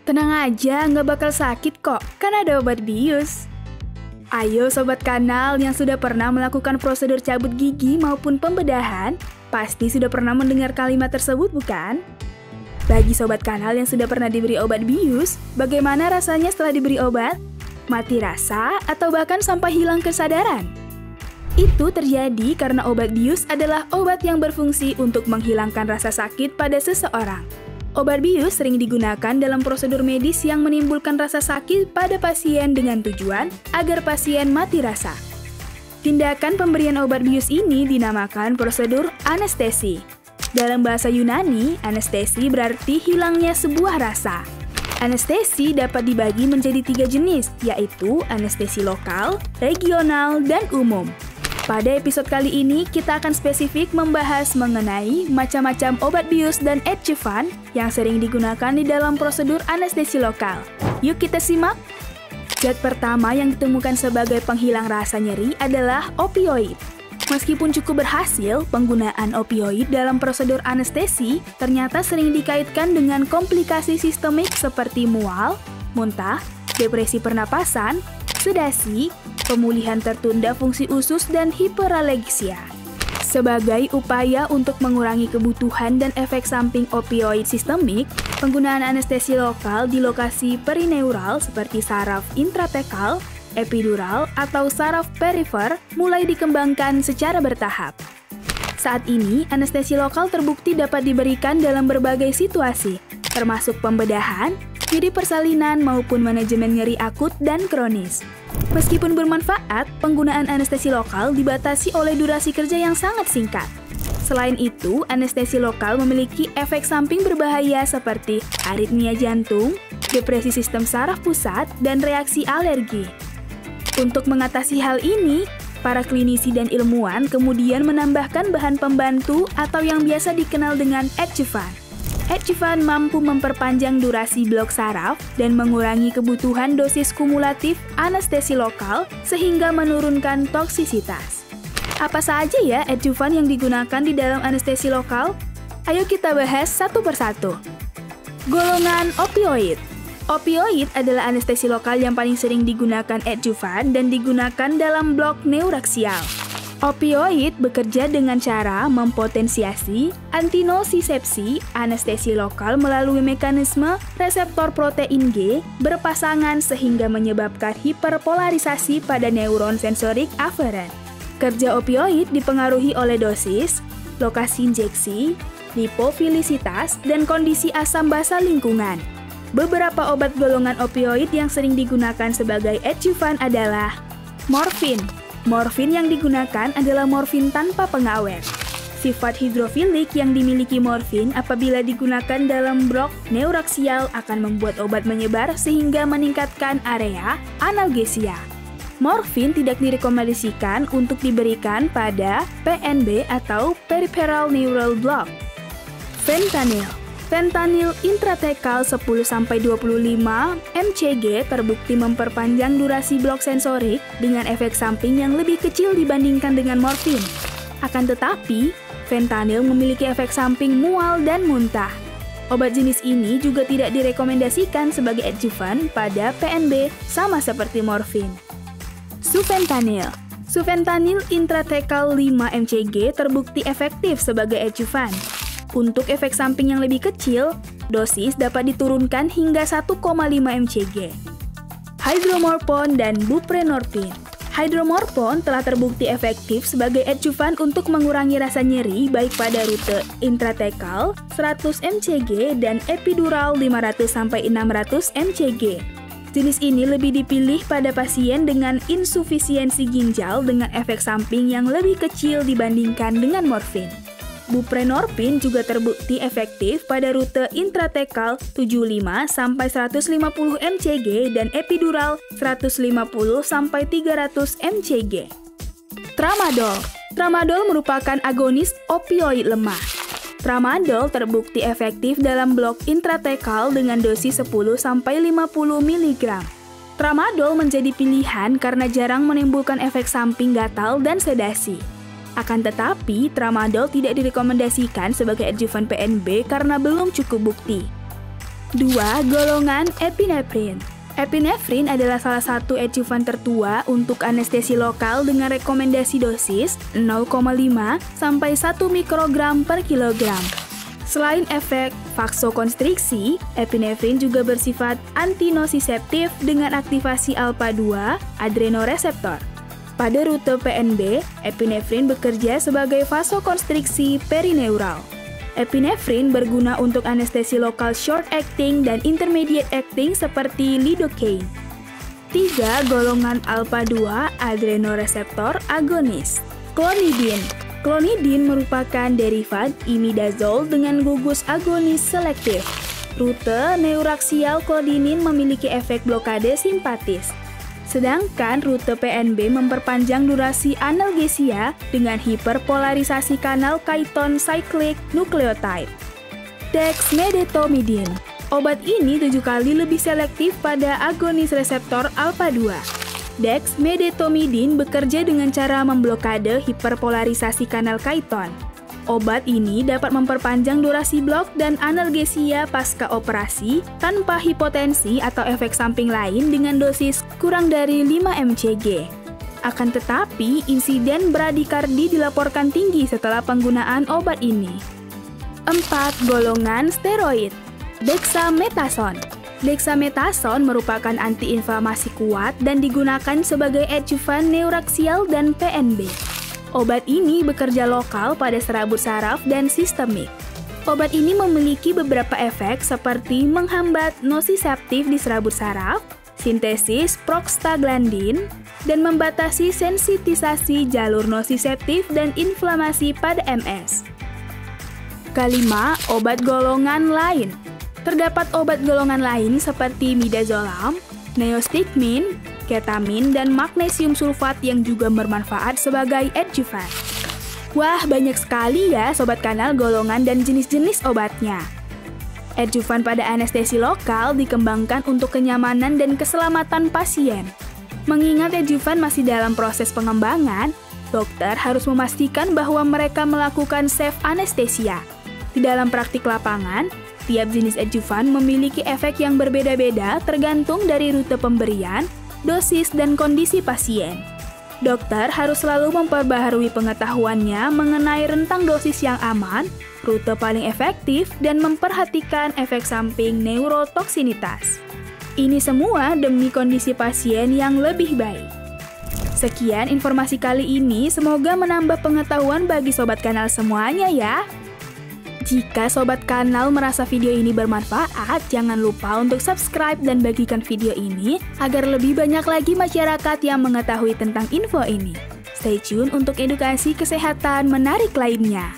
Tenang aja, nggak bakal sakit kok, kan ada obat bius. Ayo Sobat Kanal yang sudah pernah melakukan prosedur cabut gigi maupun pembedahan, pasti sudah pernah mendengar kalimat tersebut bukan? Bagi Sobat Kanal yang sudah pernah diberi obat bius, bagaimana rasanya setelah diberi obat? Mati rasa atau bahkan sampai hilang kesadaran? Itu terjadi karena obat bius adalah obat yang berfungsi untuk menghilangkan rasa sakit pada seseorang. Obat bius sering digunakan dalam prosedur medis yang menimbulkan rasa sakit pada pasien dengan tujuan agar pasien mati rasa. Tindakan pemberian obat bius ini dinamakan prosedur anestesi. Dalam bahasa Yunani, anestesi berarti hilangnya sebuah rasa. Anestesi dapat dibagi menjadi 3 jenis, yaitu anestesi lokal, regional, dan umum. Pada episode kali ini, kita akan spesifik membahas mengenai macam-macam obat bius dan adjuvan yang sering digunakan di dalam prosedur anestesi lokal. Yuk kita simak! Zat pertama yang ditemukan sebagai penghilang rasa nyeri adalah opioid. Meskipun cukup berhasil, penggunaan opioid dalam prosedur anestesi ternyata sering dikaitkan dengan komplikasi sistemik seperti mual, muntah, depresi pernapasan, sedasi, pemulihan tertunda fungsi usus, dan hiperalgesia. Sebagai upaya untuk mengurangi kebutuhan dan efek samping opioid sistemik, penggunaan anestesi lokal di lokasi perineural seperti saraf intratekal, epidural, atau saraf perifer mulai dikembangkan secara bertahap. Saat ini, anestesi lokal terbukti dapat diberikan dalam berbagai situasi, termasuk pembedahan, nyeri persalinan, maupun manajemen nyeri akut dan kronis. Meskipun bermanfaat, penggunaan anestesi lokal dibatasi oleh durasi kerja yang sangat singkat. Selain itu, anestesi lokal memiliki efek samping berbahaya seperti aritmia jantung, depresi sistem saraf pusat, dan reaksi alergi. Untuk mengatasi hal ini, para klinisi dan ilmuwan kemudian menambahkan bahan pembantu atau yang biasa dikenal dengan adjuvan. Adjuvan mampu memperpanjang durasi blok saraf dan mengurangi kebutuhan dosis kumulatif anestesi lokal sehingga menurunkan toksisitas. Apa saja ya adjuvan yang digunakan di dalam anestesi lokal? Ayo kita bahas satu persatu. Golongan opioid. Opioid adalah anestesi lokal yang paling sering digunakan adjuvan dan digunakan dalam blok neuraksial. Opioid bekerja dengan cara mempotensiasi antinosisepsi anestesi lokal melalui mekanisme reseptor protein G berpasangan sehingga menyebabkan hiperpolarisasi pada neuron sensorik aferen. Kerja opioid dipengaruhi oleh dosis, lokasi injeksi, lipofilisitas, dan kondisi asam basa lingkungan. Beberapa obat golongan opioid yang sering digunakan sebagai adjuvan adalah morfin. Morfin yang digunakan adalah morfin tanpa pengawet. Sifat hidrofilik yang dimiliki morfin apabila digunakan dalam blok neuraksial akan membuat obat menyebar sehingga meningkatkan area analgesia. Morfin tidak direkomendasikan untuk diberikan pada PNB atau peripheral neural block. Fentanyl. Fentanyl intratekal 10-25 mcg terbukti memperpanjang durasi blok sensorik dengan efek samping yang lebih kecil dibandingkan dengan morfin. Akan tetapi, fentanyl memiliki efek samping mual dan muntah. Obat jenis ini juga tidak direkomendasikan sebagai adjuvan pada PNB sama seperti morfin. Sufentanil. Sufentanil intratekal 5 mcg terbukti efektif sebagai adjuvan. Untuk efek samping yang lebih kecil, dosis dapat diturunkan hingga 1,5 mcg. Hydromorphone dan buprenorphine. Hydromorphone telah terbukti efektif sebagai adjuvan untuk mengurangi rasa nyeri baik pada rute intratekal 100 mcg dan epidural 500-600 mcg. Jenis ini lebih dipilih pada pasien dengan insufisiensi ginjal dengan efek samping yang lebih kecil dibandingkan dengan morfin. Buprenorphine juga terbukti efektif pada rute intratekal 75-150 mcg dan epidural 150-300 mcg. Tramadol. Tramadol merupakan agonis opioid lemah. Tramadol terbukti efektif dalam blok intratekal dengan dosis 10-50 mg. Tramadol menjadi pilihan karena jarang menimbulkan efek samping gatal dan sedasi. Akan tetapi, tramadol tidak direkomendasikan sebagai adjuvan PNB karena belum cukup bukti. 2. Golongan epinefrin. Epinefrin adalah salah satu adjuvan tertua untuk anestesi lokal dengan rekomendasi dosis 0,5 sampai 1 mikrogram per kilogram. Selain efek vasokonstriksi, epinefrin juga bersifat antinosiseptif dengan aktivasi alpha-2 adrenoreseptor. Pada rute PNB, epinefrin bekerja sebagai vasokonstriksi perineural. Epinefrin berguna untuk anestesi lokal short acting dan intermediate acting seperti lidocaine. 3. Golongan alpha-2 adrenoreseptor agonis. Clonidine. Clonidine merupakan derivat imidazole dengan gugus agonis selektif. Rute neuraksial clonidine memiliki efek blokade simpatis. Sedangkan rute PNB memperpanjang durasi analgesia dengan hiperpolarisasi kanal chiton cyclic nucleotide. Dexmedetomidine. Obat ini 7 kali lebih selektif pada agonis reseptor alpha-2. Dexmedetomidine bekerja dengan cara memblokade hiperpolarisasi kanal chiton. Obat ini dapat memperpanjang durasi blok dan analgesia pasca operasi tanpa hipotensi atau efek samping lain dengan dosis kurang dari 5 mcg. Akan tetapi, insiden bradikardi dilaporkan tinggi setelah penggunaan obat ini. 4. Golongan steroid. Dexamethasone. Dexamethasone merupakan antiinflamasi kuat dan digunakan sebagai adjuvan neuraksial dan PNB. Obat ini bekerja lokal pada serabut saraf dan sistemik. Obat ini memiliki beberapa efek seperti menghambat nosiseptif di serabut saraf, sintesis prostaglandin, dan membatasi sensitisasi jalur nosiseptif dan inflamasi pada MS. Kelima, obat golongan lain. Terdapat obat golongan lain seperti midazolam, neostigmin, ketamin, dan magnesium sulfat yang juga bermanfaat sebagai adjuvan. Wah, banyak sekali ya Sobat Kanal golongan dan jenis-jenis obatnya. Adjuvan pada anestesi lokal dikembangkan untuk kenyamanan dan keselamatan pasien. Mengingat adjuvan masih dalam proses pengembangan, dokter harus memastikan bahwa mereka melakukan safe anestesia. Di dalam praktik lapangan, tiap jenis adjuvan memiliki efek yang berbeda-beda tergantung dari rute pemberian, dosis, dan kondisi pasien. Dokter harus selalu memperbaharui pengetahuannya mengenai rentang dosis yang aman, rute paling efektif, dan memperhatikan efek samping neurotoksinitas. Ini semua demi kondisi pasien yang lebih baik. Sekian informasi kali ini, semoga menambah pengetahuan bagi Sobat Kanal semuanya ya. Jika Sobat Kanal merasa video ini bermanfaat, jangan lupa untuk subscribe dan bagikan video ini agar lebih banyak lagi masyarakat yang mengetahui tentang info ini. Stay tune untuk edukasi kesehatan menarik lainnya.